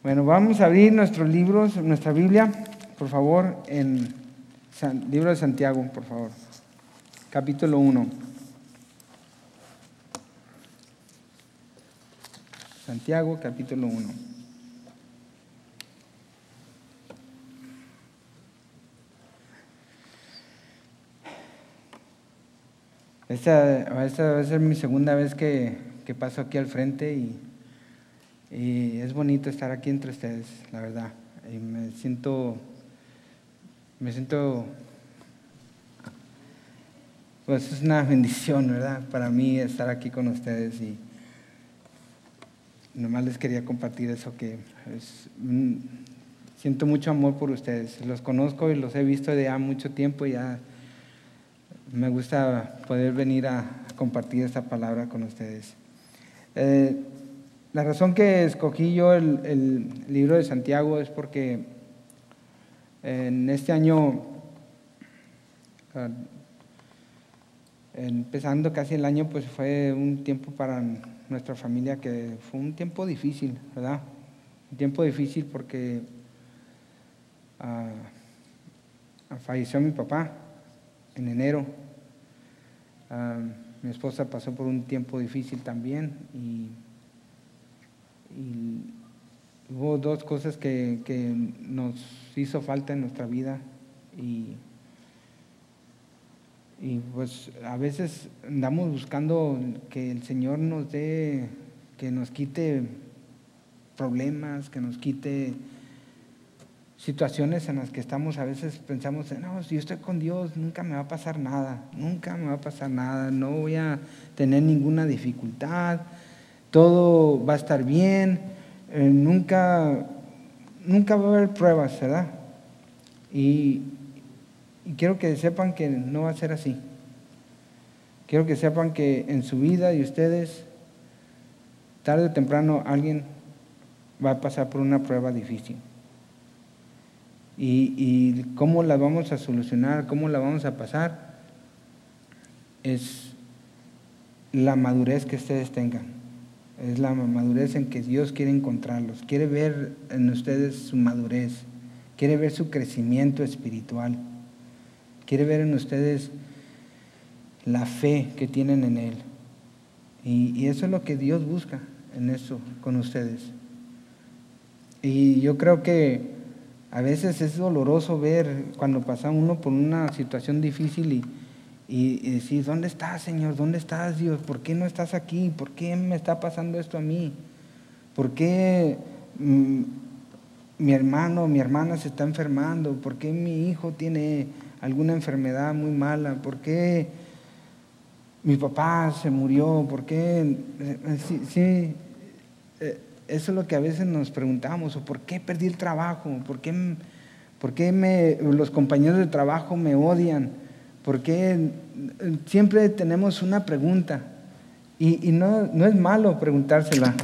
Bueno, vamos a abrir nuestros libros, nuestra Biblia, por favor, en libro de Santiago, por favor, capítulo 1. Santiago, capítulo 1. Esta va a ser mi segunda vez que paso aquí al frente y es bonito estar aquí entre ustedes, la verdad. Y me siento, pues es una bendición, ¿verdad? Para mí estar aquí con ustedes y nomás les quería compartir eso siento mucho amor por ustedes. Los conozco y los he visto de ya mucho tiempo y ya me gusta poder venir a compartir esta palabra con ustedes. La razón que escogí yo el libro de Santiago es porque en este año, empezando casi el año, pues fue un tiempo para nuestra familia que fue un tiempo difícil, ¿verdad? Un tiempo difícil porque falleció mi papá en enero. Mi esposa pasó por un tiempo difícil también y hubo dos cosas que nos hizo falta en nuestra vida y pues a veces andamos buscando que el Señor nos dé, que nos quite problemas, que nos quite situaciones en las que estamos. A veces pensamos, no, si yo estoy con Dios nunca me va a pasar nada, no voy a tener ninguna dificultad, todo va a estar bien, nunca va a haber pruebas, ¿verdad? Y quiero que sepan que no va a ser así. Quiero que sepan que en su vida de ustedes, tarde o temprano, alguien va a pasar por una prueba difícil. Y cómo la vamos a solucionar, cómo la vamos a pasar, es la madurez que ustedes tengan. Es la madurez en que Dios quiere encontrarlos. Quiere ver en ustedes su madurez. Quiere ver su crecimiento espiritual. Quiere ver en ustedes la fe que tienen en Él. Y eso es lo que Dios busca en eso con ustedes. Y yo creo que a veces es doloroso ver cuando pasa uno por una situación difícil y decir, ¿dónde estás, Señor? ¿Dónde estás, Dios? ¿Por qué no estás aquí? ¿Por qué me está pasando esto a mí? ¿Por qué mi hermano o mi hermana se está enfermando? ¿Por qué mi hijo tiene alguna enfermedad muy mala? ¿Por qué mi papá se murió? ¿Por qué? Eso es lo que a veces nos preguntamos. ¿O por qué perdí el trabajo? ¿Por qué los compañeros de trabajo me odian? ¿Por qué? Siempre tenemos una pregunta y no es malo preguntársela.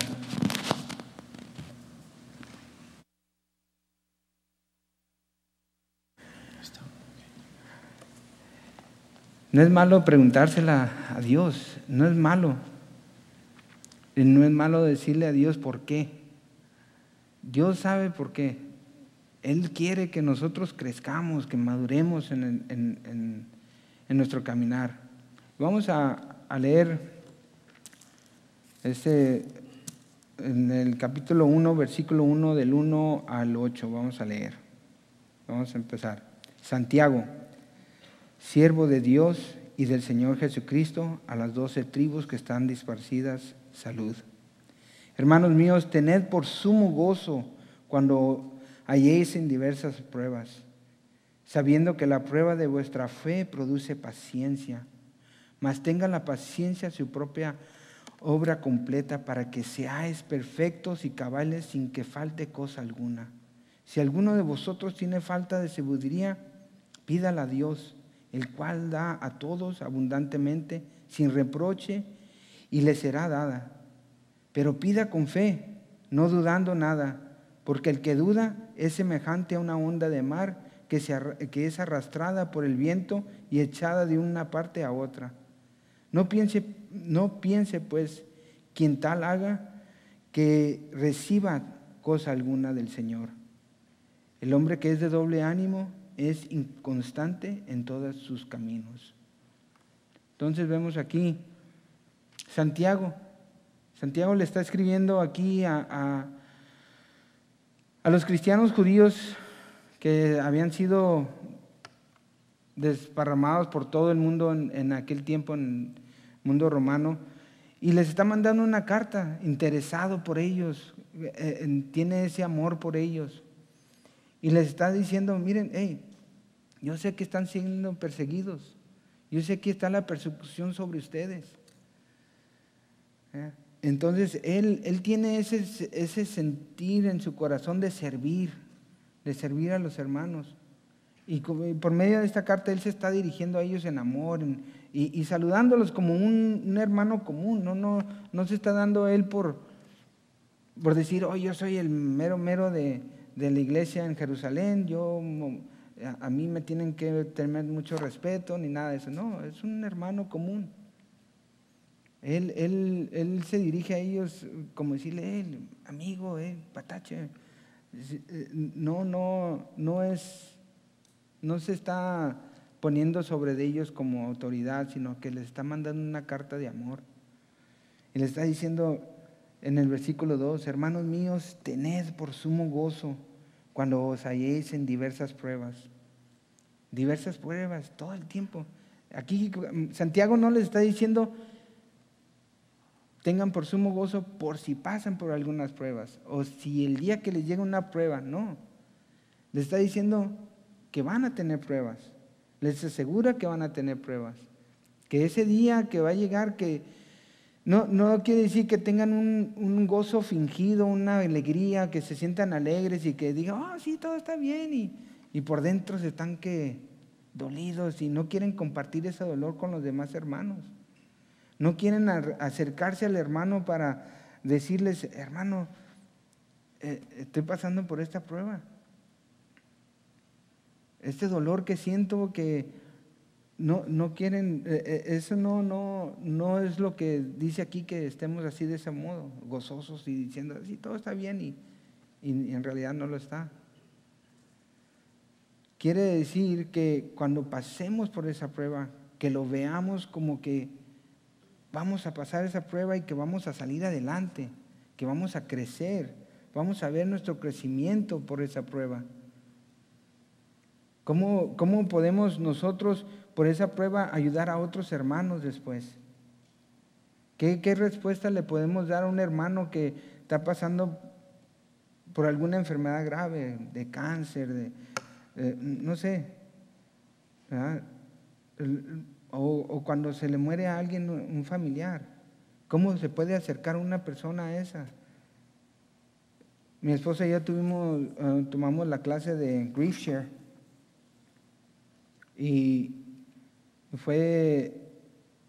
No es malo preguntársela a Dios, no es malo. Y no es malo decirle a Dios por qué. Dios sabe por qué. Él quiere que nosotros crezcamos, que maduremos en nuestro caminar. Vamos a leer en el capítulo 1, versículo 1, del 1 al 8. Vamos a leer. Vamos a empezar. Santiago, siervo de Dios y del Señor Jesucristo, a las 12 tribus que están dispersidas, salud. Hermanos míos, tened por sumo gozo cuando halléis en diversas pruebas, sabiendo que la prueba de vuestra fe produce paciencia. Mas tenga la paciencia su propia obra completa, para que seáis perfectos y cabales sin que falte cosa alguna. Si alguno de vosotros tiene falta de sabiduría, pídala a Dios, el cual da a todos abundantemente, sin reproche, y le será dada. Pero pida con fe, no dudando nada, porque el que duda es semejante a una onda de mar que es arrastrada por el viento y echada de una parte a otra. No piense pues quien tal haga que reciba cosa alguna del Señor. El hombre que es de doble ánimo es inconstante en todos sus caminos. Entonces vemos aquí Santiago. Santiago le está escribiendo aquí a los cristianos judíos que habían sido desparramados por todo el mundo en aquel tiempo, en el mundo romano, y les está mandando una carta, interesado por ellos, tiene ese amor por ellos, y les está diciendo, miren, hey, yo sé que están siendo perseguidos, yo sé que está la persecución sobre ustedes. Entonces él tiene ese sentir en su corazón de servir a los hermanos. Y por medio de esta carta él se está dirigiendo a ellos en amor y saludándolos como un hermano común. No se está dando él por decir, oh, yo soy el mero de la iglesia en Jerusalén, a mí me tienen que tener mucho respeto, ni nada de eso. No, es un hermano común. Él se dirige a ellos como decirle, amigo, patache. No se está poniendo sobre de ellos como autoridad, sino que les está mandando una carta de amor. Y les está diciendo en el versículo 2, hermanos míos, tened por sumo gozo cuando os halléis en diversas pruebas. Diversas pruebas, todo el tiempo. Aquí Santiago no les está diciendo, tengan por sumo gozo por si pasan por algunas pruebas, o si el día que les llega una prueba, no. Les está diciendo que van a tener pruebas, les asegura que van a tener pruebas, que ese día que va a llegar, que no quiere decir que tengan un gozo fingido, una alegría, que se sientan alegres y que digan, sí, todo está bien, y por dentro se están dolidos y no quieren compartir ese dolor con los demás hermanos. No quieren acercarse al hermano para decirles, hermano, estoy pasando por esta prueba. Este dolor que siento, que no quieren, eso no es lo que dice aquí, que estemos así de ese modo, gozosos y diciendo, sí, todo está bien, y en realidad no lo está. Quiere decir que cuando pasemos por esa prueba, que lo veamos como que vamos a pasar esa prueba y que vamos a salir adelante, que vamos a crecer, vamos a ver nuestro crecimiento por esa prueba. ¿Cómo podemos nosotros por esa prueba ayudar a otros hermanos después? ¿Qué respuesta le podemos dar a un hermano que está pasando por alguna enfermedad grave, de cáncer, no sé, ¿verdad? O cuando se le muere a alguien, un familiar? ¿Cómo se puede acercar una persona a esa? Mi esposa y yo tomamos la clase de Grief Share, y fue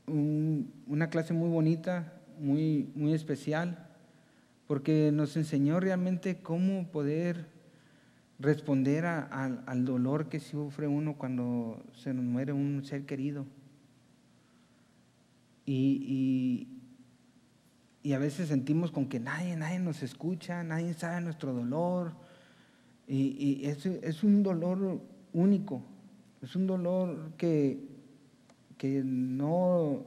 una clase muy bonita, muy, muy especial, porque nos enseñó realmente cómo poder responder al dolor que sufre uno cuando se nos muere un ser querido. Y a veces sentimos con que nadie nos escucha, nadie sabe nuestro dolor, y es un dolor único. Es un dolor que no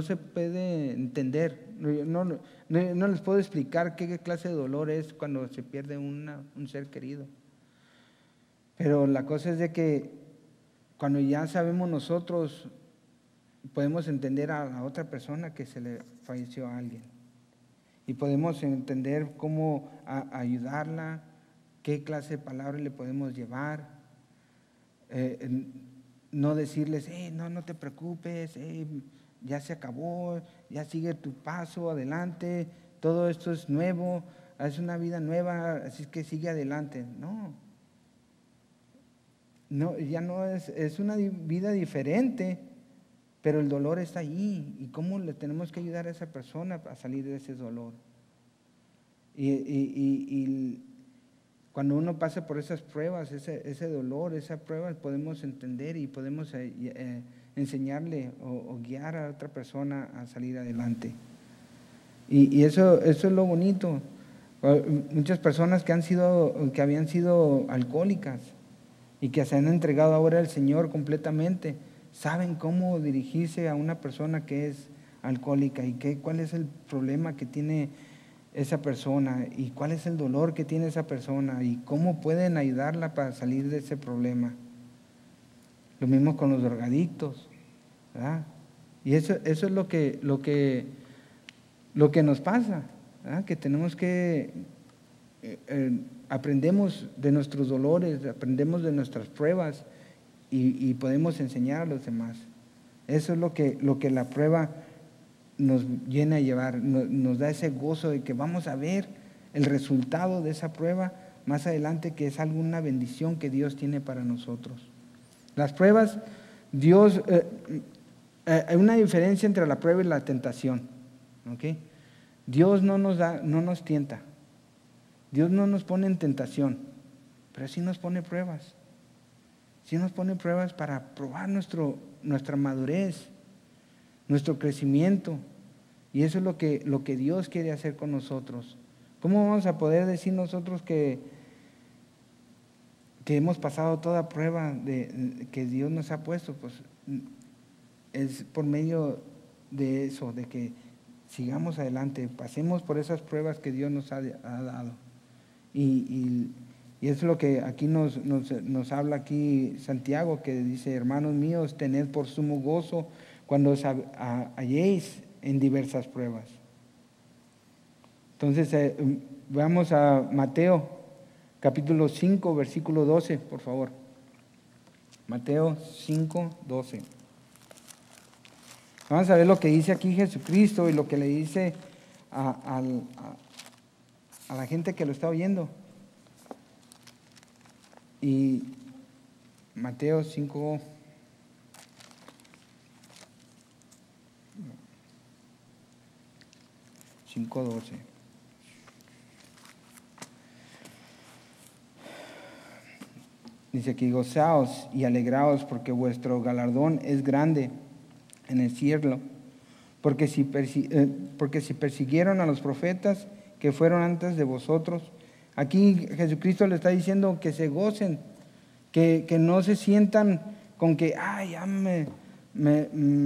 se puede entender. No les puedo explicar qué clase de dolor es cuando se pierde un ser querido. Pero la cosa es de que cuando ya sabemos nosotros, podemos entender a la otra persona que se le falleció a alguien. Y podemos entender cómo ayudarla, qué clase de palabras le podemos llevar. No decirles, no te preocupes, ya se acabó, ya sigue tu paso adelante, todo esto es nuevo, es una vida nueva, así que sigue adelante. Ya no es una vida diferente, pero el dolor está allí, y cómo le tenemos que ayudar a esa persona a salir de ese dolor. Y cuando uno pasa por esas pruebas, ese dolor, esa prueba, podemos entender y podemos enseñarle o guiar a otra persona a salir adelante. Y eso es lo bonito. Muchas personas que habían sido alcohólicas y que se han entregado ahora al Señor completamente, saben cómo dirigirse a una persona que es alcohólica y cuál es el problema que tiene esa persona y cuál es el dolor que tiene esa persona y cómo pueden ayudarla para salir de ese problema. Lo mismo con los drogadictos, ¿verdad? Y eso es lo que nos pasa, ¿verdad? Que tenemos que aprendemos de nuestros dolores, aprendemos de nuestras pruebas y podemos enseñar a los demás. Eso es lo que la prueba nos llena a llevar, nos da ese gozo de que vamos a ver el resultado de esa prueba más adelante, que es alguna bendición que Dios tiene para nosotros. Las pruebas, Dios, hay una diferencia entre la prueba y la tentación, ¿ok? Dios no nos tienta, Dios no nos pone en tentación, pero sí nos pone pruebas. Sí nos pone pruebas para probar nuestra madurez, nuestro crecimiento. Y eso es lo que Dios quiere hacer con nosotros. ¿Cómo vamos a poder decir nosotros que hemos pasado toda prueba que Dios nos ha puesto? Pues es por medio de eso, de que sigamos adelante, pasemos por esas pruebas que Dios nos ha dado. Y eso es lo que aquí nos habla aquí Santiago, que dice: hermanos míos, tened por sumo gozo cuando os halléis en diversas pruebas. Entonces, vamos a Mateo, capítulo 5, versículo 12, por favor. Mateo 5, 12. Vamos a ver lo que dice aquí Jesucristo y lo que le dice a la gente que lo está oyendo. Y Mateo 5, 12. Dice aquí: gozaos y alegraos, porque vuestro galardón es grande en el cielo. Porque si persiguieron a los profetas que fueron antes de vosotros. Aquí Jesucristo le está diciendo que se gocen, que no se sientan con que, ya me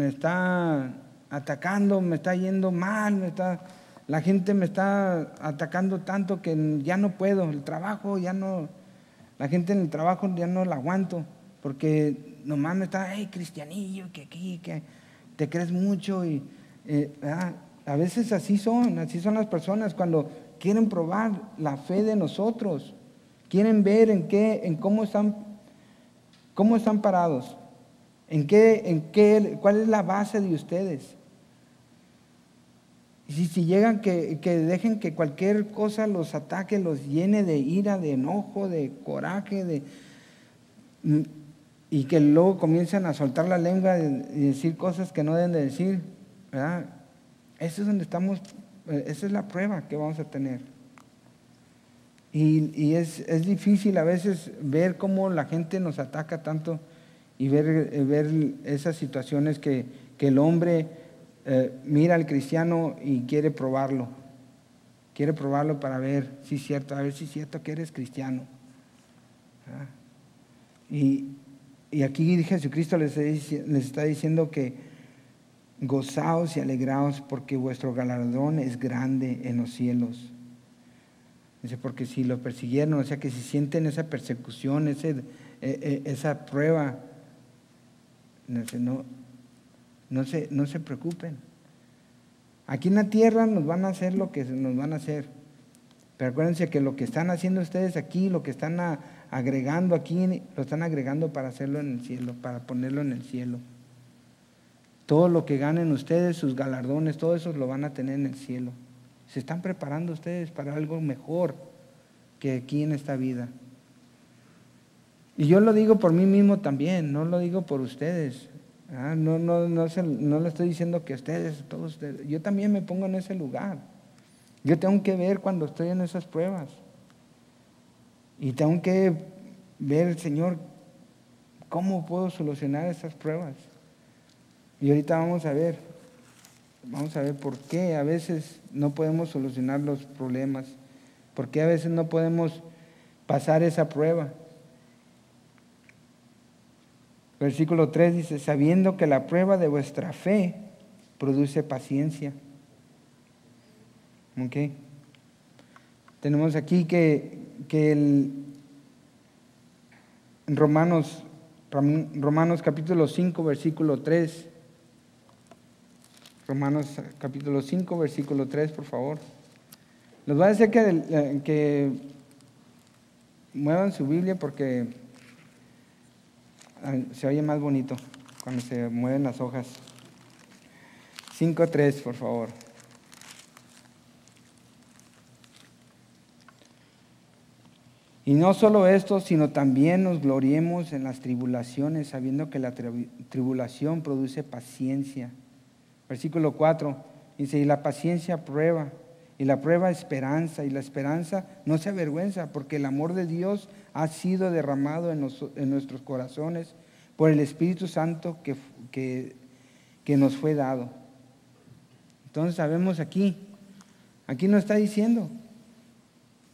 está atacando, me está yendo mal, la gente me está atacando tanto que ya no puedo, el trabajo ya no, la gente en el trabajo ya no la aguanto, porque nomás me está, cristianillo, que aquí, que te crees mucho. Y a veces así son las personas cuando quieren probar la fe de nosotros, quieren ver cómo están parados, cuál es la base de ustedes. Y si llegan que dejen que cualquier cosa los ataque, los llene de ira, de enojo, de coraje, y que luego comienzan a soltar la lengua y decir cosas que no deben de decir, ¿verdad? Eso es donde estamos. Esa es la prueba que vamos a tener. Y es difícil a veces ver cómo la gente nos ataca tanto y ver esas situaciones que el hombre mira al cristiano y quiere probarlo. Quiere probarlo para ver si es cierto, a ver si es cierto que eres cristiano. Y aquí Jesucristo les está diciendo que gozaos y alegraos, porque vuestro galardón es grande en los cielos. Dice: porque si lo persiguieron, o sea que si sienten esa persecución, esa prueba, no se preocupen. Aquí en la tierra nos van a hacer lo que nos van a hacer, pero acuérdense que lo que están haciendo ustedes aquí, lo que están agregando aquí, lo están agregando para hacerlo en el cielo, para ponerlo en el cielo. Todo lo que ganen ustedes, sus galardones, todo eso lo van a tener en el cielo. Se están preparando ustedes para algo mejor que aquí en esta vida. Y yo lo digo por mí mismo también, no lo digo por ustedes. No le estoy diciendo que todos ustedes. Yo también me pongo en ese lugar. Yo tengo que ver cuando estoy en esas pruebas. Y tengo que ver, Señor, cómo puedo solucionar esas pruebas. Y ahorita vamos a ver por qué a veces no podemos solucionar los problemas, ¿Por qué a veces no podemos pasar esa prueba? Versículo 3 dice, sabiendo que la prueba de vuestra fe produce paciencia. ¿Ok? Tenemos aquí que en Romanos capítulo 5, versículo 3. Romanos capítulo 5, versículo 3, por favor. Les voy a decir que muevan su Biblia porque se oye más bonito cuando se mueven las hojas. 5:3, por favor. Y no solo esto, sino también nos gloriemos en las tribulaciones, sabiendo que la tribulación produce paciencia. Versículo 4 dice, y la paciencia prueba, y la prueba esperanza, y la esperanza no se avergüenza, porque el amor de Dios ha sido derramado en nuestros corazones por el Espíritu Santo que nos fue dado. Entonces sabemos aquí nos está diciendo,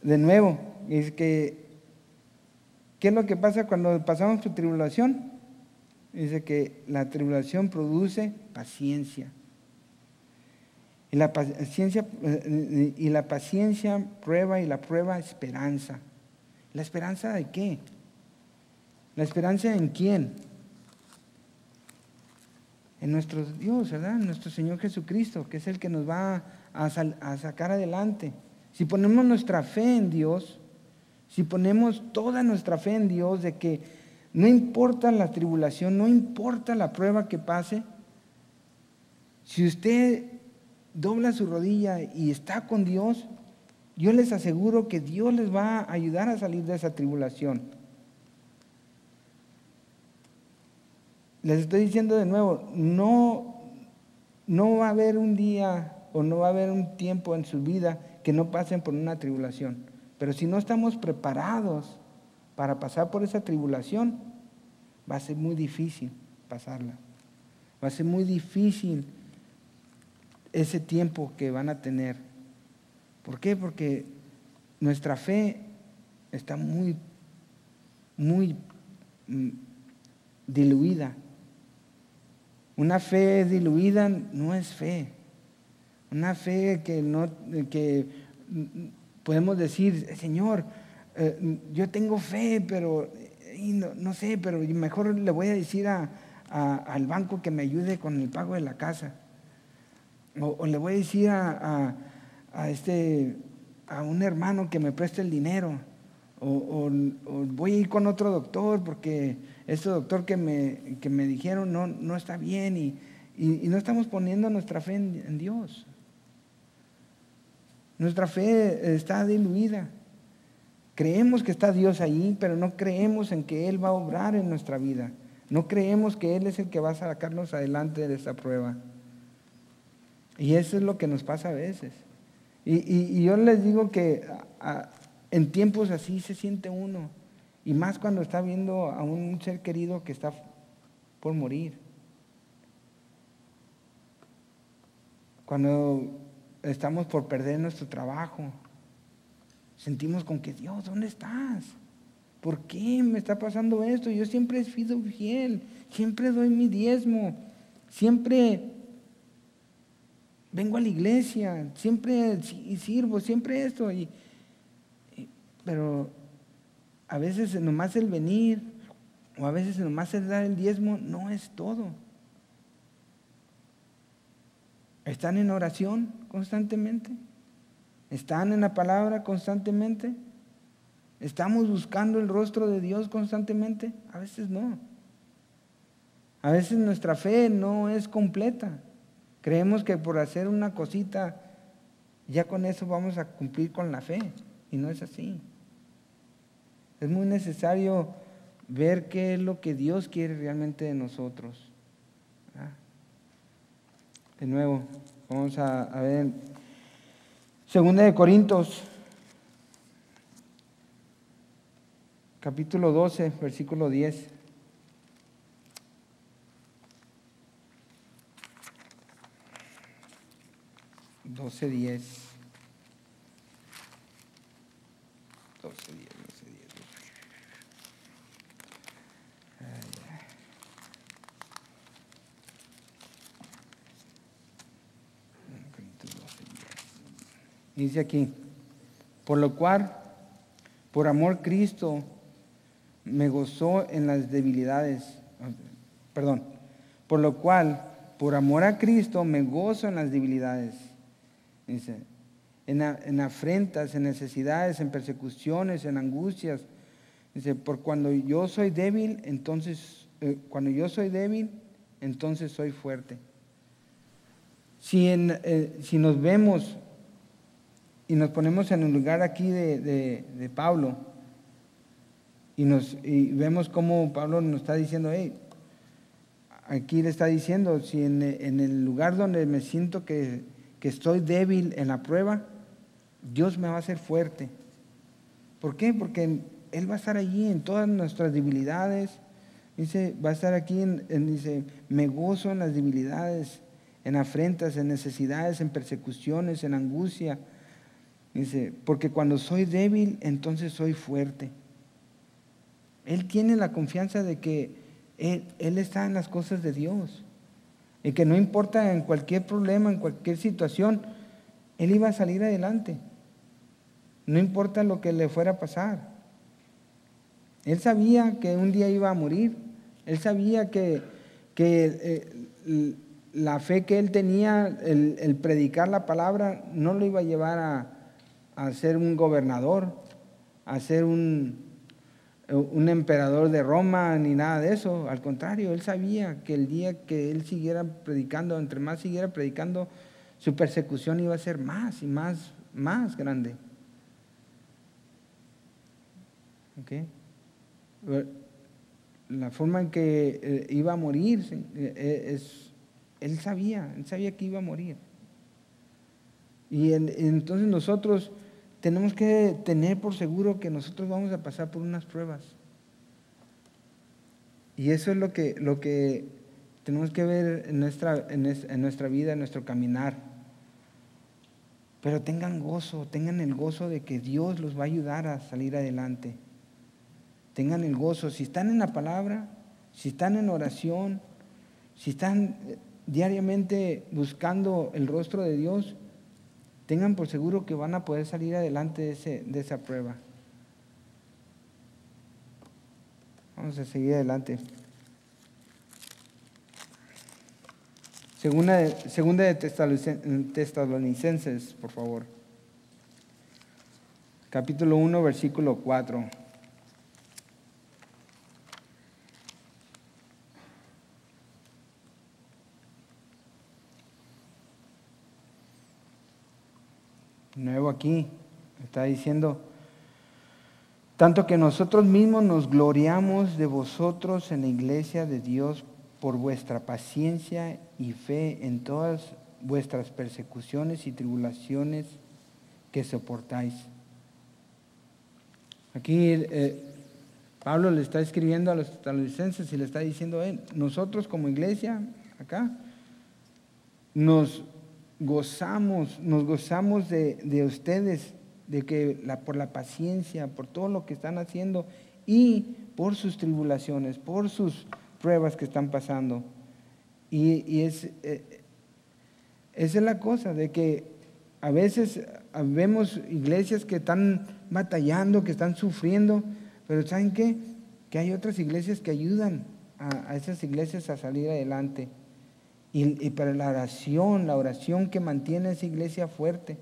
de nuevo, es que, ¿qué es lo que pasa cuando pasamos por tribulación? Dice que la tribulación produce paciencia. Y la paciencia prueba, y la prueba esperanza. ¿La esperanza de qué? ¿La esperanza en quién? En nuestro Dios, ¿verdad? En nuestro Señor Jesucristo, que es el que nos va a sacar adelante. Si ponemos nuestra fe en Dios, si ponemos toda nuestra fe en Dios, de que no importa la tribulación, no importa la prueba que pase, si usted dobla su rodilla y está con Dios, yo les aseguro que Dios les va a ayudar a salir de esa tribulación. Les estoy diciendo de nuevo, no va a haber un día o no va a haber un tiempo en su vida que no pasen por una tribulación. Pero si no estamos preparados para pasar por esa tribulación, va a ser muy difícil pasarla. Va a ser muy difícil ese tiempo que van a tener. ¿Por qué? Porque nuestra fe está muy diluida. Una fe diluida no es fe. Una fe que podemos decir, Señor, yo tengo fe, pero no sé, pero mejor le voy a decir al banco que me ayude con el pago de la casa. O le voy a decir a un hermano que me preste el dinero. O voy a ir con otro doctor porque este doctor que me dijeron no está bien y no estamos poniendo nuestra fe en Dios. Nuestra fe está diluida. Creemos que está Dios ahí, pero no creemos en que Él va a obrar en nuestra vida. No creemos que Él es el que va a sacarnos adelante de esta prueba. Y eso es lo que nos pasa a veces. Y yo les digo que en tiempos así se siente uno. Y más cuando está viendo a un ser querido que está por morir. Cuando estamos por perder nuestro trabajo, sentimos con que, Dios, ¿dónde estás? ¿Por qué me está pasando esto? Yo siempre he sido fiel, siempre doy mi diezmo, siempre vengo a la iglesia, siempre sirvo, siempre esto. Pero a veces nomás el venir, o a veces nomás el dar el diezmo, no es todo. ¿Están en oración constantemente? ¿Están en la palabra constantemente? ¿Estamos buscando el rostro de Dios constantemente? A veces no. A veces nuestra fe no es completa. Creemos que por hacer una cosita, ya con eso vamos a cumplir con la fe. Y no es así. Es muy necesario ver qué es lo que Dios quiere realmente de nosotros. De nuevo, vamos a ver 2 Corintios, capítulo 12, versículo 10. Dice aquí, por lo cual, por amor a Cristo, me gozó en las debilidades. Perdón. Por lo cual, por amor a Cristo, me gozo en las debilidades. Dice, en afrentas, en necesidades, en persecuciones, en angustias. Dice, por cuando yo soy débil, entonces soy fuerte. Si nos vemos y nos ponemos en el lugar aquí de Pablo y vemos cómo Pablo nos está diciendo, hey, aquí le está diciendo, si en el lugar donde me siento que estoy débil en la prueba, Dios me va a hacer fuerte. ¿Por qué? Porque Él va a estar allí en todas nuestras debilidades. Dice, va a estar aquí, dice, me gozo en las debilidades, en afrentas, en necesidades, en persecuciones, en angustia. Dice, porque cuando soy débil, entonces soy fuerte. Él tiene la confianza de que Él está en las cosas de Dios. Y que no importa en cualquier problema, en cualquier situación, Él iba a salir adelante. No importa lo que le fuera a pasar. Él sabía que un día iba a morir. Él sabía que la fe que él tenía, el predicar la palabra, no lo iba a llevar a ser un gobernador, a ser un emperador de Roma, ni nada de eso. Al contrario, él sabía que el día que él siguiera predicando, entre más siguiera predicando, su persecución iba a ser más y más grande. ¿Okay? La forma en que iba a morir, él sabía que iba a morir. Y entonces nosotros tenemos que tener por seguro que nosotros vamos a pasar por unas pruebas. Y eso es lo que tenemos que ver en nuestra vida, en nuestro caminar. Pero tengan el gozo de que Dios los va a ayudar a salir adelante. Tengan el gozo. Si están en la palabra, si están en oración, si están diariamente buscando el rostro de Dios, tengan por seguro que van a poder salir adelante de esa prueba. Vamos a seguir adelante. Segunda de Tesalonicenses, por favor. Capítulo 1, versículo 4. Nuevo aquí, está diciendo, tanto que nosotros mismos nos gloriamos de vosotros en la iglesia de Dios por vuestra paciencia y fe en todas vuestras persecuciones y tribulaciones que soportáis. Aquí Pablo le está escribiendo a los tesalonicenses y le está diciendo, nosotros como iglesia acá nos gozamos de ustedes, de que por la paciencia, por todo lo que están haciendo y por sus tribulaciones, por sus pruebas que están pasando. Y esa es la cosa, de que a veces vemos iglesias que están batallando, que están sufriendo, pero ¿saben qué? Que hay otras iglesias que ayudan a esas iglesias a salir adelante. Y para la oración que mantiene esa iglesia fuerte.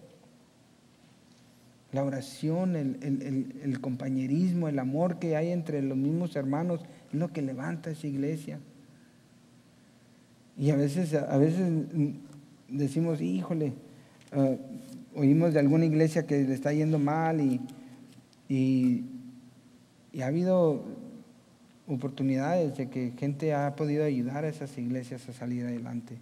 La oración, el compañerismo, el amor que hay entre los mismos hermanos es lo que levanta esa iglesia. Y a veces decimos, híjole, oímos de alguna iglesia que le está yendo mal y ha habido oportunidades de que gente ha podido ayudar a esas iglesias a salir adelante.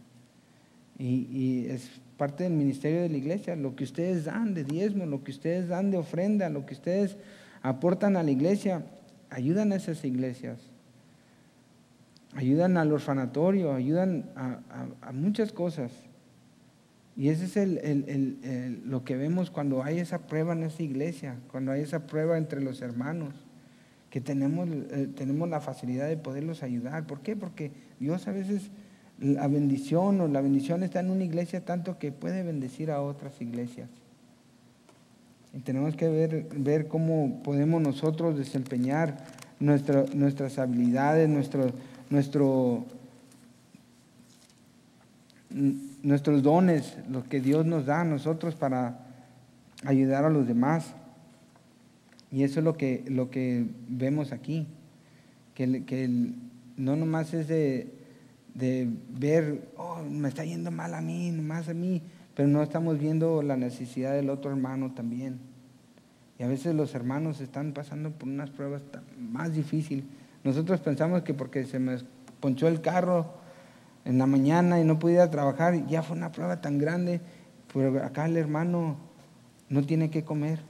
Y es parte del ministerio de la iglesia, lo que ustedes dan de diezmo, lo que ustedes dan de ofrenda, lo que ustedes aportan a la iglesia, ayudan a esas iglesias, ayudan al orfanatorio, ayudan a muchas cosas. Y ese es lo que vemos cuando hay esa prueba en esa iglesia, cuando hay esa prueba entre los hermanos, que tenemos la facilidad de poderlos ayudar. ¿Por qué? Porque Dios a veces la bendición está en una iglesia tanto que puede bendecir a otras iglesias. Y tenemos que ver cómo podemos nosotros desempeñar nuestras habilidades, nuestros dones, lo que Dios nos da a nosotros para ayudar a los demás. Y eso es lo que vemos aquí, que no nomás es de ver, me está yendo mal a mí, nomás a mí, pero no estamos viendo la necesidad del otro hermano también. Y a veces los hermanos están pasando por unas pruebas más difíciles. Nosotros pensamos que porque se me ponchó el carro en la mañana y no pude ir a trabajar, ya fue una prueba tan grande, pero acá el hermano no tiene que comer.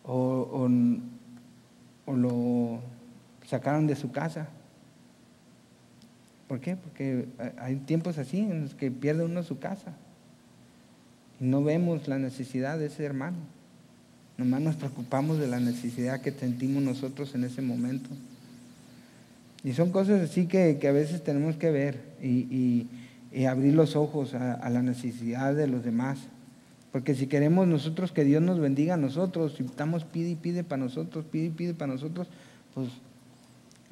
O lo sacaron de su casa. ¿Por qué? Porque hay tiempos así en los que pierde uno su casa y no vemos la necesidad de ese hermano. Nomás nos preocupamos de la necesidad que sentimos nosotros en ese momento. Y son cosas así que a veces tenemos que ver y abrir los ojos a la necesidad de los demás. Porque si queremos nosotros que Dios nos bendiga a nosotros, si estamos pide y pide para nosotros, pide y pide para nosotros, pues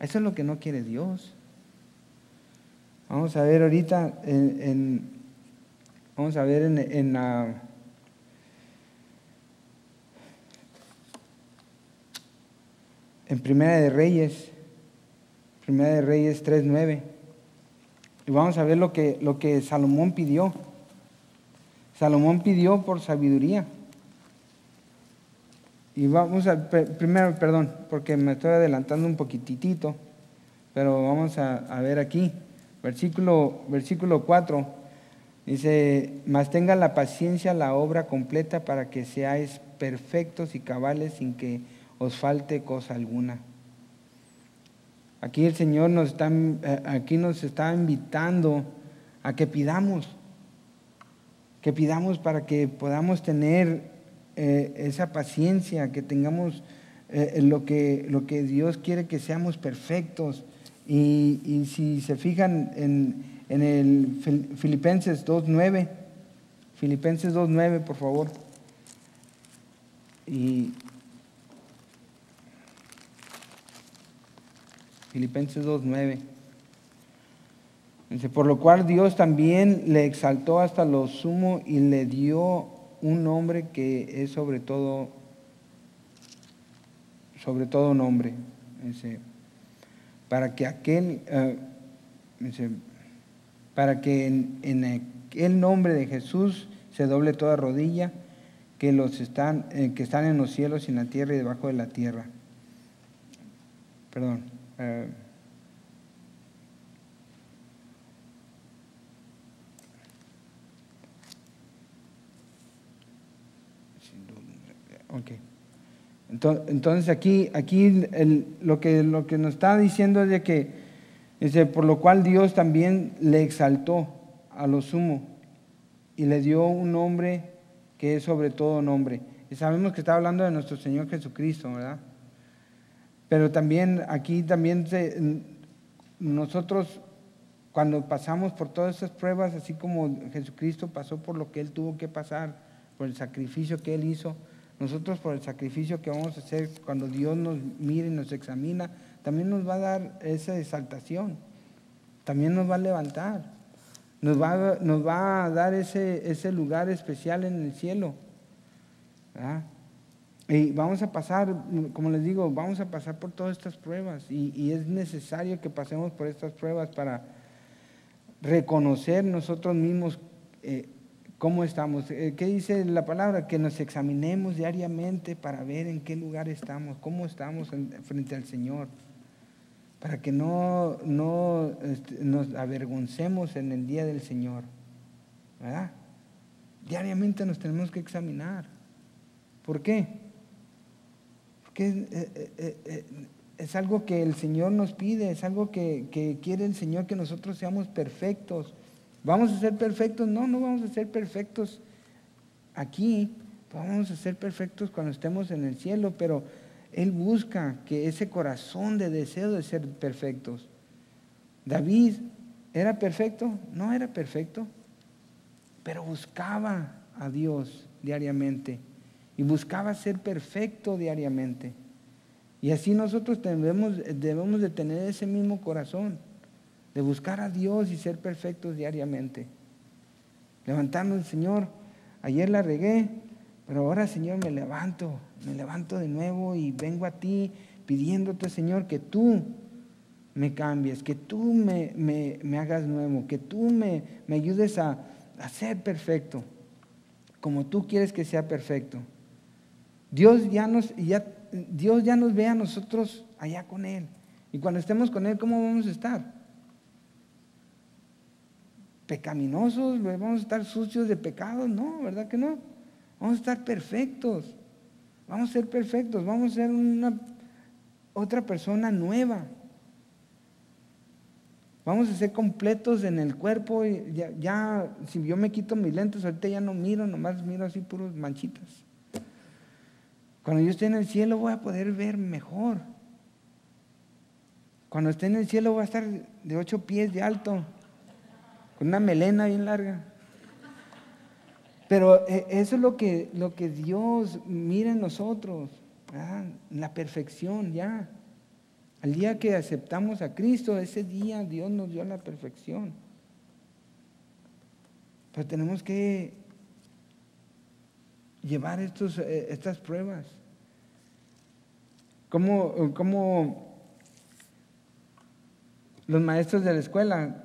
eso es lo que no quiere Dios. Vamos a ver ahorita vamos a ver en Primera de Reyes 3:9. Y vamos a ver lo que Salomón pidió. Salomón pidió por sabiduría. Y vamos primero, perdón, porque me estoy adelantando un poquitito, pero vamos a ver aquí, versículo 4, dice, mas tenga la paciencia la obra completa para que seáis perfectos y cabales sin que os falte cosa alguna. Aquí el Señor nos está invitando a que pidamos para que podamos tener esa paciencia, que tengamos lo que Dios quiere, que seamos perfectos. Y si se fijan en el Filipenses 2:9, por favor. Y Filipenses 2:9. Dice, por lo cual Dios también le exaltó hasta lo sumo y le dio un nombre que es sobre todo nombre. Dice, para que en aquel nombre de Jesús se doble toda rodilla, que están en los cielos y en la tierra y debajo de la tierra. Perdón. Okay. Entonces aquí lo que nos está diciendo es de que dice, por lo cual Dios también le exaltó a lo sumo y le dio un nombre que es sobre todo nombre. Y sabemos que está hablando de nuestro Señor Jesucristo, ¿verdad? Pero también aquí nosotros cuando pasamos por todas esas pruebas, así como Jesucristo pasó por lo que Él tuvo que pasar, por el sacrificio que Él hizo, nosotros por el sacrificio que vamos a hacer cuando Dios nos mire y nos examina, también nos va a dar esa exaltación, también nos va a levantar, nos va a dar ese lugar especial en el cielo, ¿verdad? Y vamos a pasar, como les digo, vamos a pasar por todas estas pruebas y es necesario que pasemos por estas pruebas para reconocer nosotros mismos ¿cómo estamos? ¿Qué dice la palabra? Que nos examinemos diariamente para ver en qué lugar estamos, cómo estamos frente al Señor, para que no nos avergoncemos en el día del Señor, ¿verdad? Diariamente nos tenemos que examinar. ¿Por qué? Porque es algo que el Señor nos pide, es algo que quiere el Señor, que nosotros seamos perfectos. ¿Vamos a ser perfectos? No, no vamos a ser perfectos aquí. Vamos a ser perfectos cuando estemos en el cielo, pero Él busca que ese corazón de deseo de ser perfectos. David, ¿era perfecto? No era perfecto, pero buscaba a Dios diariamente y buscaba ser perfecto diariamente. Y así nosotros debemos de tener ese mismo corazón, de buscar a Dios y ser perfectos diariamente. Levantarnos, Señor, ayer la regué, pero ahora, Señor, me levanto de nuevo y vengo a ti pidiéndote, Señor, que tú me cambies, que tú me hagas nuevo, que tú me ayudes a ser perfecto, como tú quieres que sea perfecto. Dios ya nos ve a nosotros allá con Él. Y cuando estemos con Él, ¿cómo vamos a estar? ¿Pecaminosos? ¿Vamos a estar sucios de pecado? No, ¿verdad que no? Vamos a estar perfectos. Vamos a ser perfectos. Vamos a ser otra persona nueva. Vamos a ser completos en el cuerpo. Y ya, si yo me quito mis lentes, ahorita ya no miro, nomás miro así puros manchitas. Cuando yo esté en el cielo voy a poder ver mejor. Cuando esté en el cielo voy a estar de 8 pies de alto, con una melena bien larga. Pero eso es lo que Dios mira en nosotros, ¿verdad? La perfección ya. Al día que aceptamos a Cristo, ese día Dios nos dio la perfección. Pero tenemos que llevar estas pruebas. Como los maestros de la escuela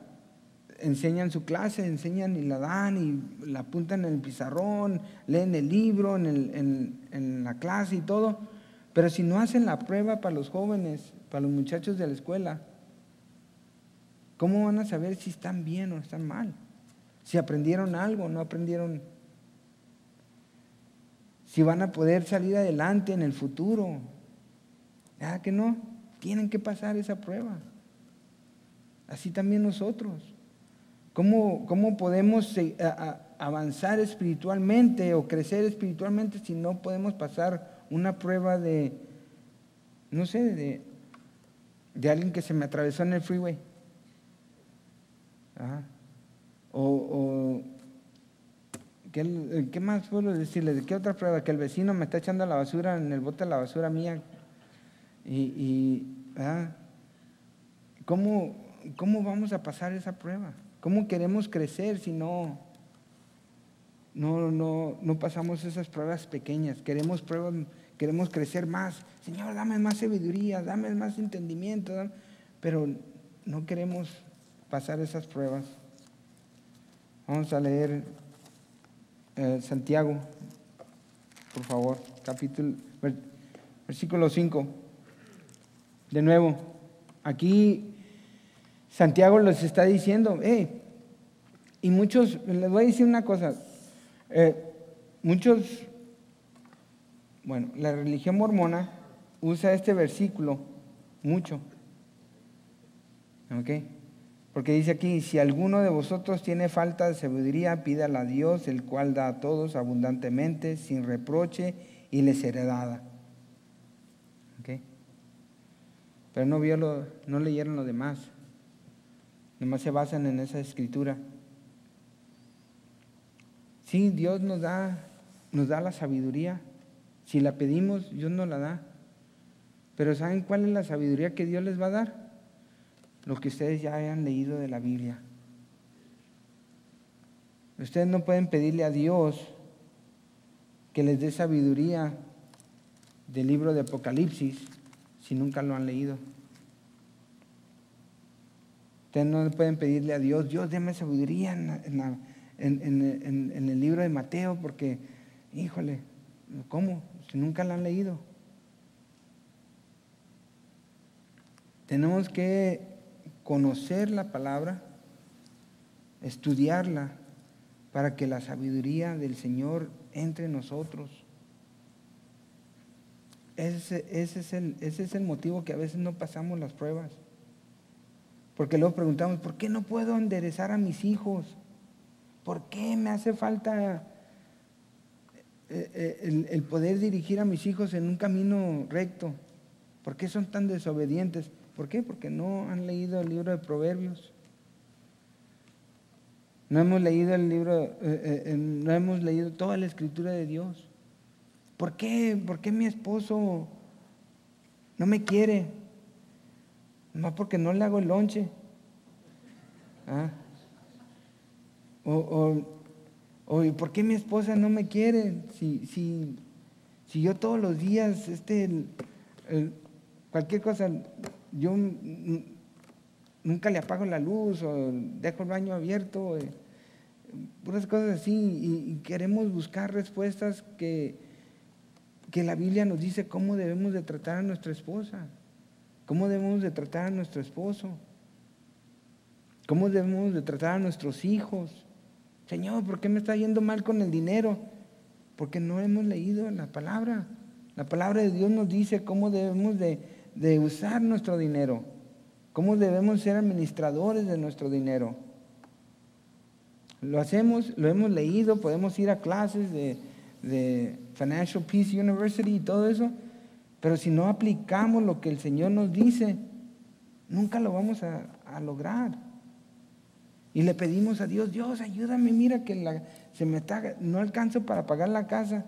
enseñan su clase, enseñan y la dan y la apuntan en el pizarrón, leen el libro en la clase y todo, pero si no hacen la prueba para los jóvenes, para los muchachos de la escuela, ¿cómo van a saber si están bien o están mal? Si aprendieron algo o no aprendieron, si van a poder salir adelante en el futuro. ¿Verdad que no? Tienen que pasar esa prueba. Así también nosotros. ¿Cómo podemos avanzar espiritualmente o crecer espiritualmente si no podemos pasar una prueba no sé, de alguien que se me atravesó en el freeway? ¿Qué más puedo decirles? ¿De qué otra prueba? Que el vecino me está echando la basura en el bote de la basura mía. ¿Cómo vamos a pasar esa prueba? ¿Cómo queremos crecer si no pasamos esas pruebas pequeñas? Queremos crecer más. Señor, dame más sabiduría, dame más entendimiento, pero no queremos pasar esas pruebas. Vamos a leer Santiago, por favor, versículo 5. De nuevo, aquí Santiago les está diciendo, y muchos, les voy a decir una cosa, la religión mormona usa este versículo mucho, ¿ok? Porque dice aquí, si alguno de vosotros tiene falta de sabiduría, pídala a Dios, el cual da a todos abundantemente, sin reproche, y le será dada. ¿Ok? Pero no leyeron lo demás. Nomás se basan en esa escritura. Sí, Dios nos da la sabiduría. Si la pedimos, Dios nos la da. Pero ¿saben cuál es la sabiduría que Dios les va a dar? Lo que ustedes ya hayan leído de la Biblia. Ustedes no pueden pedirle a Dios que les dé sabiduría del libro de Apocalipsis si nunca lo han leído. Ustedes no pueden pedirle a Dios, deme sabiduría en el libro de Mateo, porque, híjole, ¿cómo? Si nunca lo han leído. Tenemos que conocer la palabra, estudiarla, para que la sabiduría del Señor entre en nosotros. Ese es el motivo que a veces no pasamos las pruebas. Porque luego preguntamos, ¿por qué no puedo enderezar a mis hijos? ¿Por qué me hace falta el poder dirigir a mis hijos en un camino recto? ¿Por qué son tan desobedientes? ¿Por qué? Porque no han leído el libro de Proverbios. No hemos leído el libro, no hemos leído toda la escritura de Dios. ¿Por qué? ¿Por qué mi esposo no me quiere? No, porque no le hago el lonche. ¿Ah? ¿Y por qué mi esposa no me quiere? Si yo todos los días, cualquier cosa, yo nunca le apago la luz o dejo el baño abierto, puras cosas así, y queremos buscar respuestas que la Biblia nos dice cómo debemos de tratar a nuestra esposa, cómo debemos de tratar a nuestro esposo, cómo debemos de tratar a nuestros hijos. Señor, ¿por qué me está yendo mal con el dinero? Porque no hemos leído la palabra. La palabra de Dios nos dice cómo debemos de usar nuestro dinero, cómo debemos ser administradores de nuestro dinero. Lo hacemos, lo hemos leído, podemos ir a clases de Financial Peace University y todo eso, pero si no aplicamos lo que el Señor nos dice, nunca lo vamos a lograr. Y le pedimos a Dios, Dios, ayúdame, mira que no alcanzo para pagar la casa.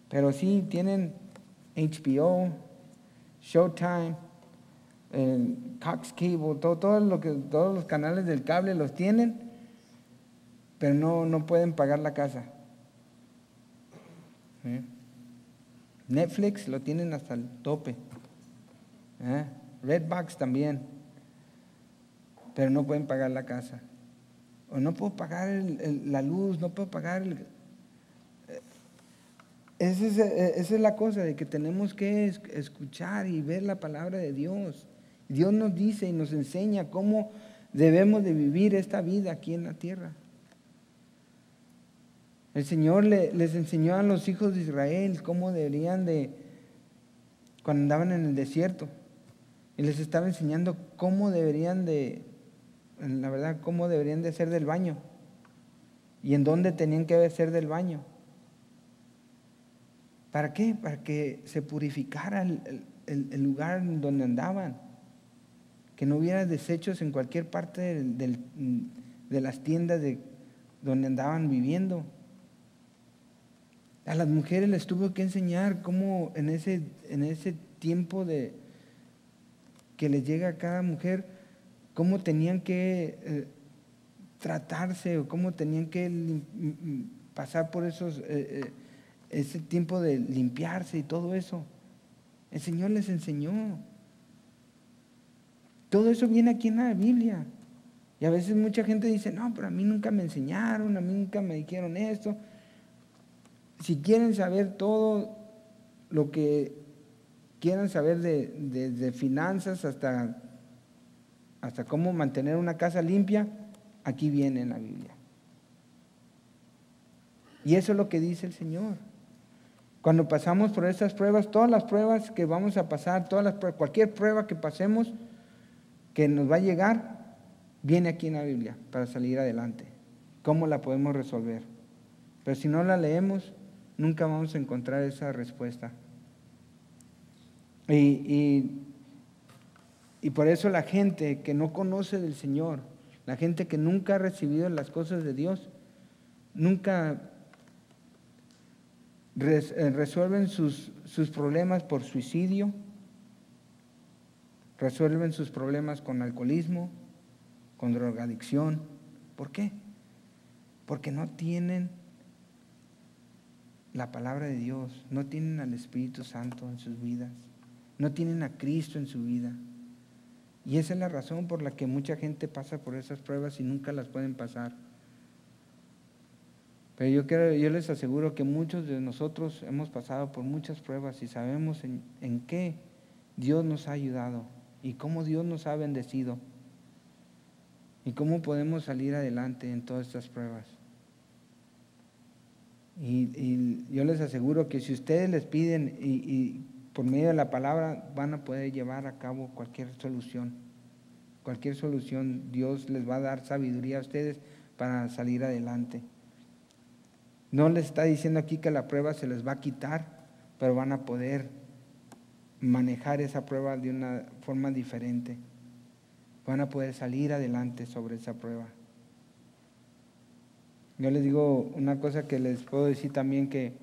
Pero sí, tienen HBO, Showtime, Cox Cable, todos los canales del cable los tienen, pero no pueden pagar la casa. Netflix lo tienen hasta el tope. Redbox también, pero no pueden pagar la casa. O no puedo pagar la luz, no puedo pagar esa es la cosa, de que tenemos que escuchar y ver la palabra de Dios. Dios nos dice y nos enseña cómo debemos de vivir esta vida aquí en la tierra. El Señor les enseñó a los hijos de Israel cómo deberían cuando andaban en el desierto, y les estaba enseñando cómo deberían de hacer del baño y en dónde tenían que hacer del baño. ¿Para qué? Para que se purificara el lugar donde andaban, que no hubiera desechos en cualquier parte de las tiendas donde andaban viviendo. A las mujeres les tuvo que enseñar cómo en ese tiempo que les llega a cada mujer, cómo tenían que tratarse, o cómo tenían que pasar por ese tiempo de limpiarse y todo eso. El Señor les enseñó. Todo eso viene aquí en la Biblia. Y a veces mucha gente dice, no, pero a mí nunca me enseñaron, a mí nunca me dijeron esto. Si quieren saber todo lo que quieran saber de finanzas hasta cómo mantener una casa limpia, aquí viene en la Biblia. Y eso es lo que dice el Señor. Cuando pasamos por esas pruebas, todas las pruebas que vamos a pasar, cualquier prueba que pasemos, que nos va a llegar, viene aquí en la Biblia para salir adelante. ¿Cómo la podemos resolver? Pero si no la leemos, nunca vamos a encontrar esa respuesta. Y por eso la gente que no conoce del Señor, la gente que nunca ha recibido las cosas de Dios, nunca resuelven sus problemas por suicidio, resuelven sus problemas con alcoholismo, con drogadicción. ¿Por qué? Porque no tienen la palabra de Dios, no tienen al Espíritu Santo en sus vidas, no tienen a Cristo en su vida. Y esa es la razón por la que mucha gente pasa por esas pruebas y nunca las pueden pasar. Pero yo les aseguro que muchos de nosotros hemos pasado por muchas pruebas y sabemos en qué Dios nos ha ayudado y cómo Dios nos ha bendecido y cómo podemos salir adelante en todas estas pruebas. Y yo les aseguro que si ustedes les piden y por medio de la palabra van a poder llevar a cabo cualquier solución. Cualquier solución, Dios les va a dar sabiduría a ustedes para salir adelante. No les está diciendo aquí que la prueba se les va a quitar, pero van a poder manejar esa prueba de una forma diferente. Van a poder salir adelante sobre esa prueba. Yo les digo una cosa que les puedo decir también que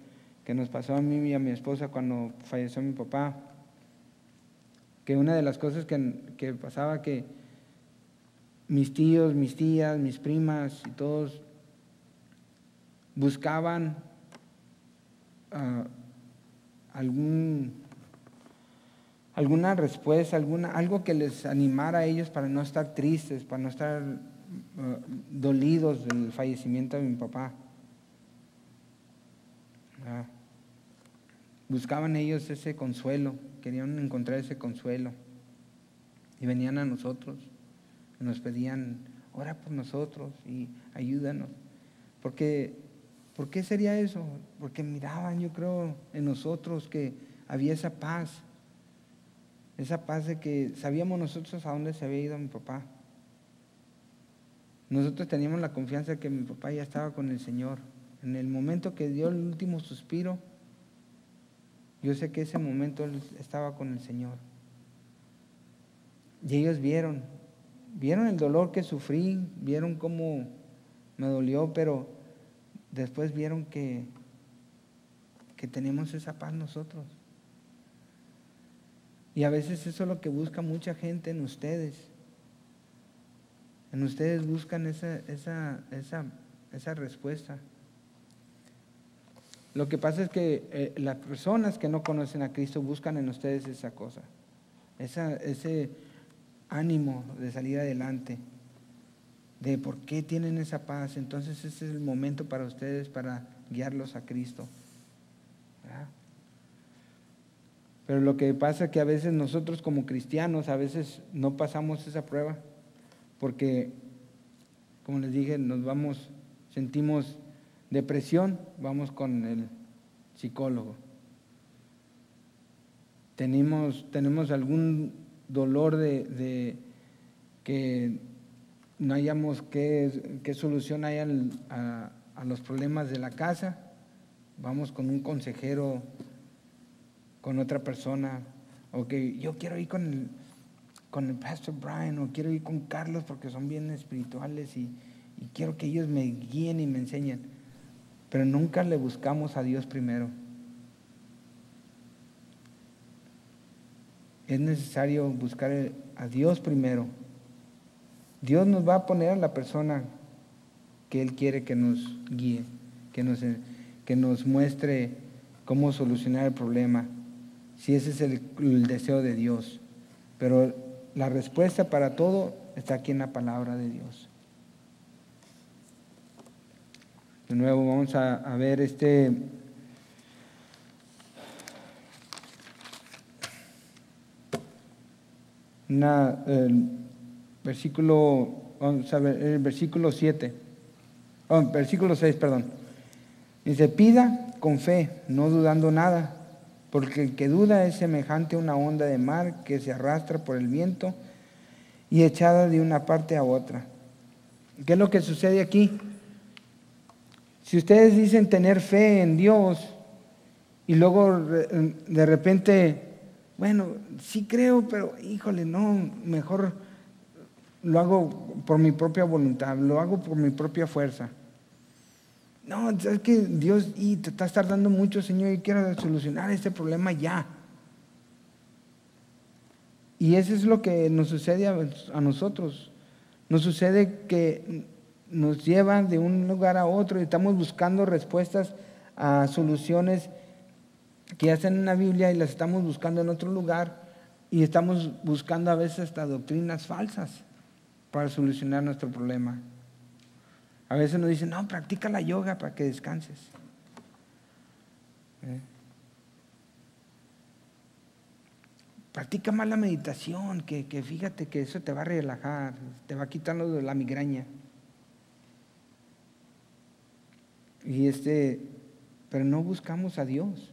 nos pasó a mí y a mi esposa cuando falleció mi papá, que una de las cosas que pasaba, que mis tíos, mis tías, mis primas y todos buscaban alguna respuesta, algo que les animara a ellos para no estar tristes, para no estar dolidos del fallecimiento de mi papá. Buscaban ellos ese consuelo, querían encontrar ese consuelo y venían a nosotros y nos pedían: ora por nosotros y ayúdanos. ¿Por qué sería eso? Porque miraban, yo creo, en nosotros que había esa paz de que sabíamos nosotros a dónde se había ido mi papá. Nosotros teníamos la confianza de que mi papá ya estaba con el Señor. En el momento que dio el último suspiro, yo sé que ese momento él estaba con el Señor. Y ellos vieron el dolor que sufrí, vieron cómo me dolió, pero después vieron que tenemos esa paz nosotros. Y a veces eso es lo que busca mucha gente en ustedes. En ustedes buscan esa respuesta. Lo que pasa es que las personas que no conocen a Cristo buscan en ustedes esa cosa, ese ánimo de salir adelante, de por qué tienen esa paz. Entonces ese es el momento para ustedes, para guiarlos a Cristo, ¿verdad? Pero lo que pasa es que a veces nosotros como cristianos a veces no pasamos esa prueba porque, como les dije, sentimos depresión, vamos con el psicólogo. Tenemos algún dolor de que no hayamos qué solución hay a los problemas de la casa, vamos con un consejero, con otra persona, o que yo quiero ir con el Pastor Brian, o quiero ir con Carlos porque son bien espirituales y quiero que ellos me guíen y me enseñen. Pero nunca le buscamos a Dios primero. Es necesario buscar a Dios primero. Dios nos va a poner a la persona que Él quiere que nos guíe, que nos muestre cómo solucionar el problema, si ese es el deseo de Dios. Pero la respuesta para todo está aquí en la palabra de Dios. De nuevo vamos a ver vamos a ver el versículo 7, versículo 6, perdón. Dice: pida con fe, no dudando nada, porque el que duda es semejante a una onda de mar que se arrastra por el viento y echada de una parte a otra. ¿Qué es lo que sucede aquí? Si ustedes dicen tener fe en Dios y luego de repente, bueno, sí creo, pero híjole, no, mejor lo hago por mi propia voluntad, lo hago por mi propia fuerza. No, es que Dios, te estás tardando mucho, Señor, y quiero solucionar este problema ya. Y eso es lo que nos sucede a nosotros. Nos sucede que nos llevan de un lugar a otro y estamos buscando respuestas a soluciones que ya están en la Biblia y las estamos buscando en otro lugar, y estamos buscando a veces hasta doctrinas falsas para solucionar nuestro problema. A veces nos dicen: no, practica la yoga para que descanses. Practica más la meditación, que fíjate que eso te va a relajar, te va a quitar lo de la migraña. Pero no buscamos a Dios.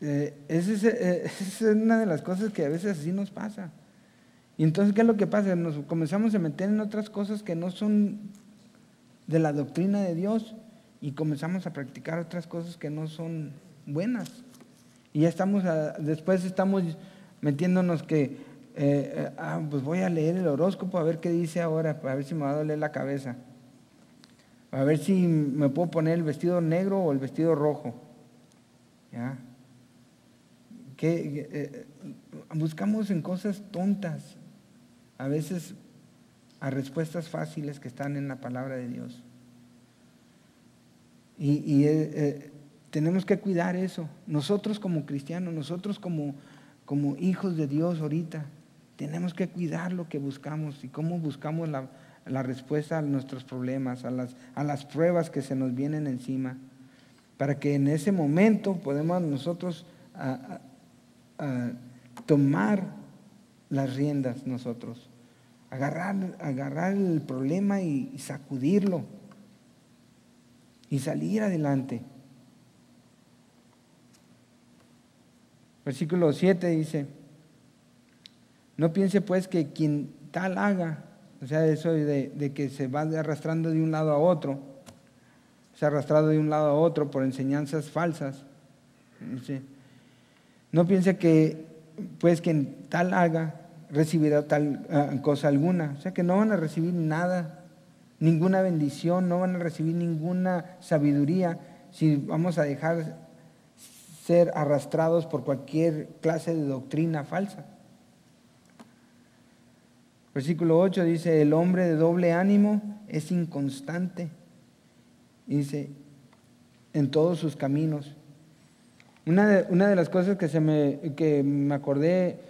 Esa es una de las cosas que a veces así nos pasa. Y entonces, ¿qué es lo que pasa? Nos comenzamos a meter en otras cosas que no son de la doctrina de Dios y comenzamos a practicar otras cosas que no son buenas. Y ya después estamos metiéndonos que, pues voy a leer el horóscopo a ver qué dice ahora, a ver si me va a doler la cabeza. A ver si me puedo poner el vestido negro o el vestido rojo. ¿Ya? Buscamos en cosas tontas, a veces a respuestas fáciles que están en la palabra de Dios. Y tenemos que cuidar eso. Nosotros como cristianos, nosotros como hijos de Dios ahorita, tenemos que cuidar lo que buscamos y cómo buscamos la respuesta a nuestros problemas, a las pruebas que se nos vienen encima, para que en ese momento podamos nosotros tomar las riendas nosotros, agarrar el problema y sacudirlo y salir adelante. Versículo 7 dice: no piense pues que quien tal haga, o sea, eso de que se va arrastrando de un lado a otro, se ha arrastrado de un lado a otro por enseñanzas falsas. Dice, no piense que pues quien tal haga recibirá tal cosa alguna. O sea que no van a recibir nada, ninguna bendición, no van a recibir ninguna sabiduría si vamos a dejar ser arrastrados por cualquier clase de doctrina falsa. Versículo 8 dice: el hombre de doble ánimo es inconstante, dice, en todos sus caminos. Una de las cosas que me acordé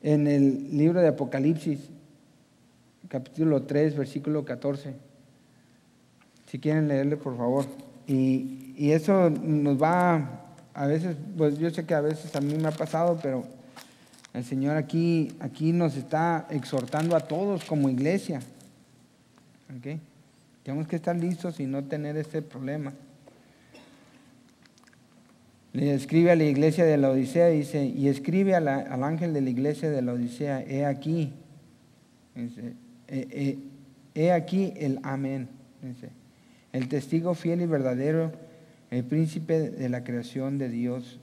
en el libro de Apocalipsis, capítulo 3, versículo 14. Si quieren leerle, por favor. Y eso nos va, a veces, pues yo sé que a veces a mí me ha pasado, pero el Señor aquí nos está exhortando a todos como iglesia. ¿Okay? Tenemos que estar listos y no tener este problema. Le escribe a la iglesia de la Odisea, dice, y escribe al ángel de la iglesia de la Odisea: he aquí, dice, he aquí el amén, dice, el testigo fiel y verdadero, el príncipe de la creación de Dios,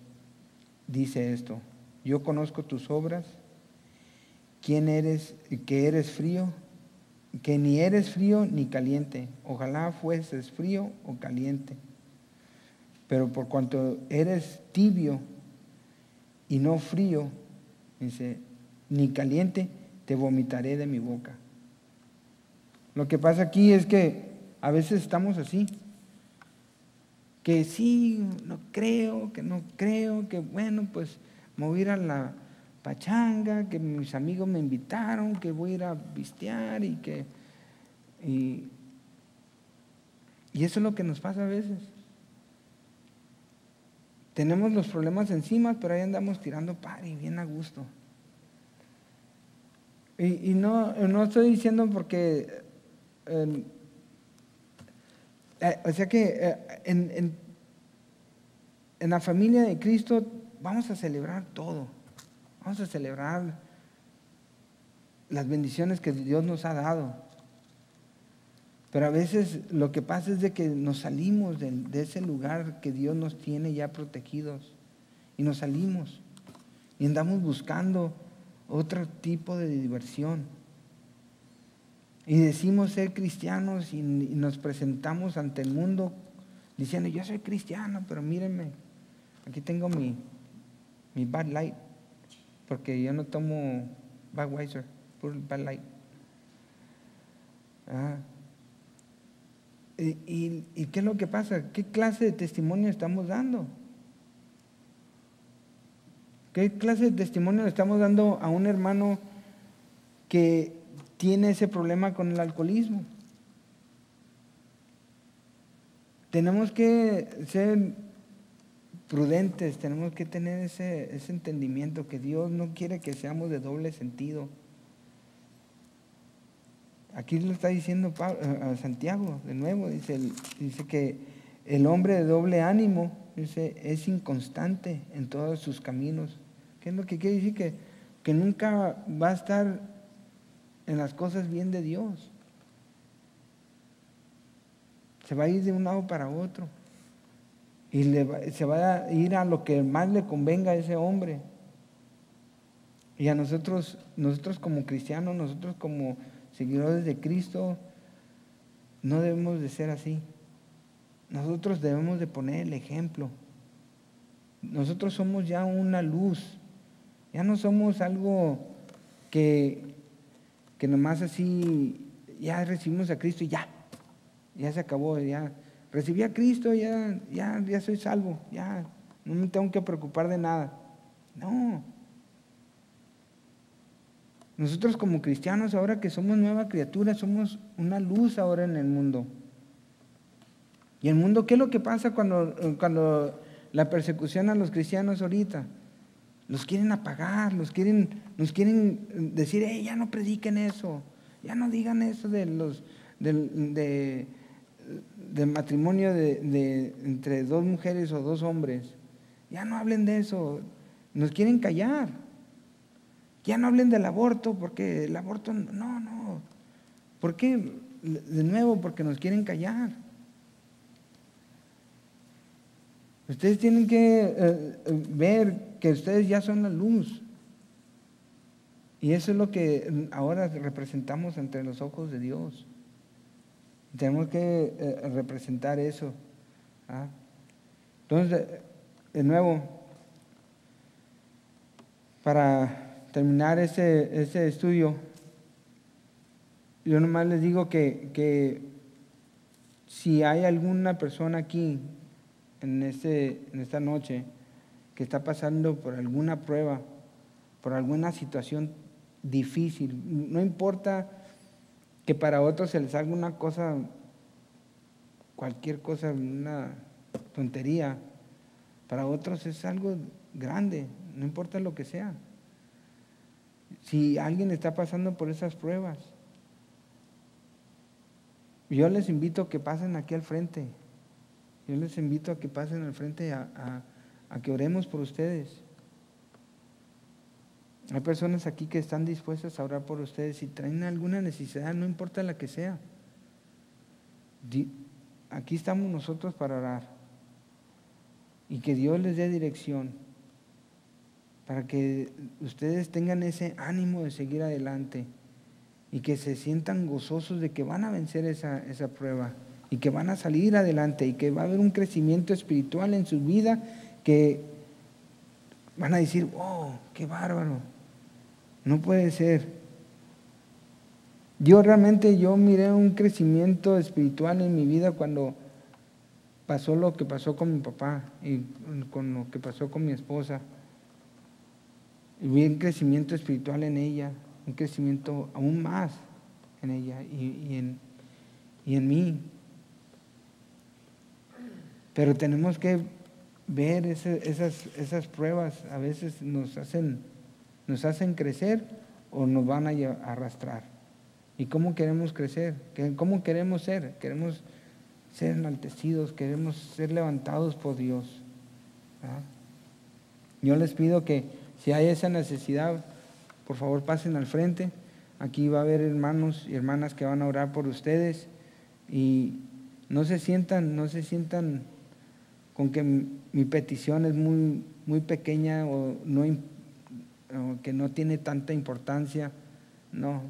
dice esto: yo conozco tus obras, quién eres, que eres frío, que ni eres frío ni caliente. Ojalá fueses frío o caliente. Pero por cuanto eres tibio y no frío, dice, ni caliente, te vomitaré de mi boca. Lo que pasa aquí es que a veces estamos así, que sí, no creo, que bueno, pues me voy a ir a la pachanga, que mis amigos me invitaron, que voy a ir a pistear y eso es lo que nos pasa a veces. Tenemos los problemas encima, pero ahí andamos tirando party bien a gusto. Y no estoy diciendo porque, o sea que en la familia de Cristo vamos a celebrar todo. Vamos a celebrar las bendiciones que Dios nos ha dado. Pero a veces lo que pasa es de que nos salimos de ese lugar que Dios nos tiene ya protegidos. Y nos salimos. Y andamos buscando otro tipo de diversión. Y decimos ser cristianos y nos presentamos ante el mundo diciendo: yo soy cristiano, pero mírenme, aquí tengo mi Bud Light, porque yo no tomo Budweiser, puro Bud Light. ¿Y qué es lo que pasa? ¿Qué clase de testimonio estamos dando? ¿Qué clase de testimonio le estamos dando a un hermano que tiene ese problema con el alcoholismo? Tenemos que ser prudentes, tenemos que tener ese entendimiento que Dios no quiere que seamos de doble sentido. Aquí lo está diciendo a Santiago, de nuevo, dice que el hombre de doble ánimo, dice, es inconstante en todos sus caminos. ¿Qué es lo que quiere decir? Que porque nunca va a estar en las cosas bien de Dios. Se va a ir de un lado para otro y se va a ir a lo que más le convenga a ese hombre. Y a nosotros como cristianos, nosotros como seguidores de Cristo, no debemos de ser así. Nosotros debemos de poner el ejemplo. Nosotros somos ya una luz. Ya no somos algo que nomás así, ya recibimos a Cristo y ya se acabó, ya recibí a Cristo, ya soy salvo, ya no me tengo que preocupar de nada. No. Nosotros como cristianos, ahora que somos nueva criatura, somos una luz ahora en el mundo. ¿Y el mundo qué es lo que pasa cuando la persecución a los cristianos ahorita? Los quieren apagar, nos quieren decir, ya no prediquen eso, ya no digan eso del matrimonio entre dos mujeres o dos hombres, ya no hablen de eso, nos quieren callar. Ya no hablen del aborto, porque el aborto, no. ¿Por qué? De nuevo, porque nos quieren callar. Ustedes tienen que ver que ustedes ya son la luz. Y eso es lo que ahora representamos entre los ojos de Dios. Tenemos que representar eso. ¿Ah? Entonces, de nuevo, para terminar ese estudio, yo nomás les digo que si hay alguna persona aquí en esta noche que está pasando por alguna prueba, por alguna situación difícil, no importa que para otros se les haga una cosa, cualquier cosa, una tontería, para otros es algo grande, no importa lo que sea. Si alguien está pasando por esas pruebas, yo les invito a que pasen aquí al frente. Yo les invito a que pasen al frente a que oremos por ustedes. Hay personas aquí que están dispuestas a orar por ustedes. Si traen alguna necesidad, no importa la que sea. Aquí estamos nosotros para orar. Y que Dios les dé dirección, para que ustedes tengan ese ánimo de seguir adelante y que se sientan gozosos de que van a vencer esa prueba y que van a salir adelante y que va a haber un crecimiento espiritual en su vida, que van a decir, wow, qué bárbaro, no puede ser. Yo miré un crecimiento espiritual en mi vida cuando pasó lo que pasó con mi papá y con lo que pasó con mi esposa. Y vi un crecimiento espiritual en ella, un crecimiento aún más en ella y en mí. Pero tenemos que ver esas pruebas, a veces nos hacen crecer o nos van a arrastrar. ¿Y cómo queremos crecer? ¿Cómo queremos ser? Queremos ser enaltecidos, queremos ser levantados por Dios. ¿Verdad? Yo les pido que si hay esa necesidad, por favor pasen al frente. Aquí va a haber hermanos y hermanas que van a orar por ustedes. Y no se sientan con que mi petición es muy, muy pequeña o que no tiene tanta importancia. No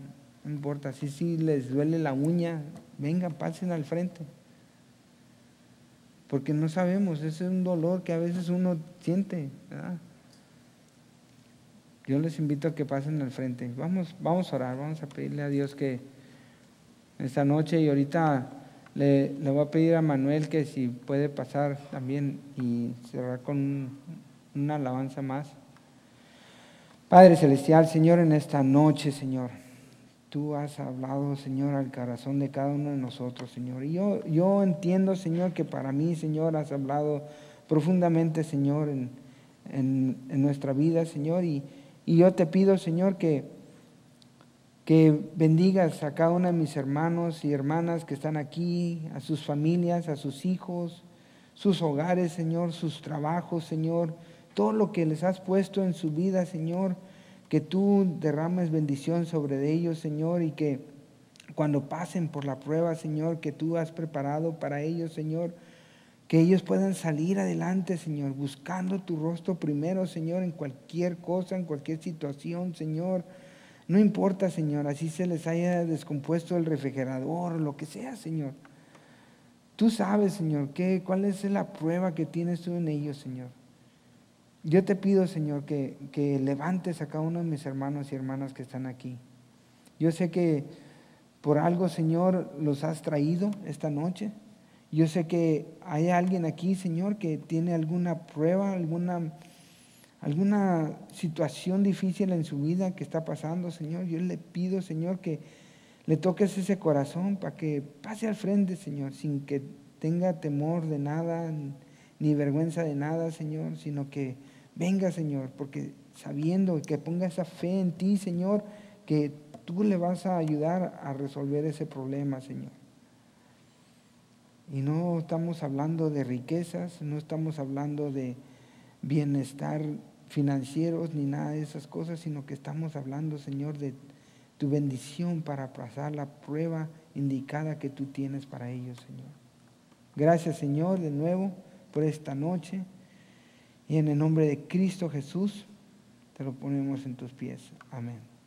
importa. Si les duele la uña, vengan, pasen al frente. Porque no sabemos, ese es un dolor que a veces uno siente, ¿verdad? Yo les invito a que pasen al frente. Vamos a orar, vamos a pedirle a Dios que esta noche, y ahorita le voy a pedir a Manuel que si puede pasar también y cerrar con una alabanza más. Padre Celestial, Señor, en esta noche, Señor, Tú has hablado, Señor, al corazón de cada uno de nosotros, Señor. Y yo entiendo, Señor, que para mí, Señor, has hablado profundamente, Señor, en nuestra vida, Señor. Y yo te pido, Señor, que bendigas a cada uno de mis hermanos y hermanas que están aquí, a sus familias, a sus hijos, sus hogares, Señor, sus trabajos, Señor, todo lo que les has puesto en su vida, Señor. que tú derrames bendición sobre ellos, Señor, y que cuando pasen por la prueba, Señor, que tú has preparado para ellos, Señor, que ellos puedan salir adelante, Señor, buscando tu rostro primero, Señor, en cualquier cosa, en cualquier situación, Señor. No importa, Señor, así se les haya descompuesto el refrigerador, lo que sea, Señor. Tú sabes, Señor, cuál es la prueba que tienes tú en ellos, Señor. Yo te pido, Señor, que levantes a cada uno de mis hermanos y hermanas que están aquí. Yo sé que por algo, Señor, los has traído esta noche. Yo sé que hay alguien aquí, Señor, que tiene alguna prueba, alguna situación difícil en su vida que está pasando, Señor. Yo le pido, Señor, que le toques ese corazón para que pase al frente, Señor, sin que tenga temor de nada, ni vergüenza de nada, Señor, sino que venga, Señor, porque sabiendo que ponga esa fe en ti, Señor, que tú le vas a ayudar a resolver ese problema, Señor. Y no estamos hablando de riquezas, no estamos hablando de bienestar financieros ni nada de esas cosas, sino que estamos hablando, Señor, de tu bendición para pasar la prueba indicada que tú tienes para ellos, Señor. Gracias, Señor, de nuevo por esta noche. Y en el nombre de Cristo Jesús, te lo ponemos en tus pies. Amén.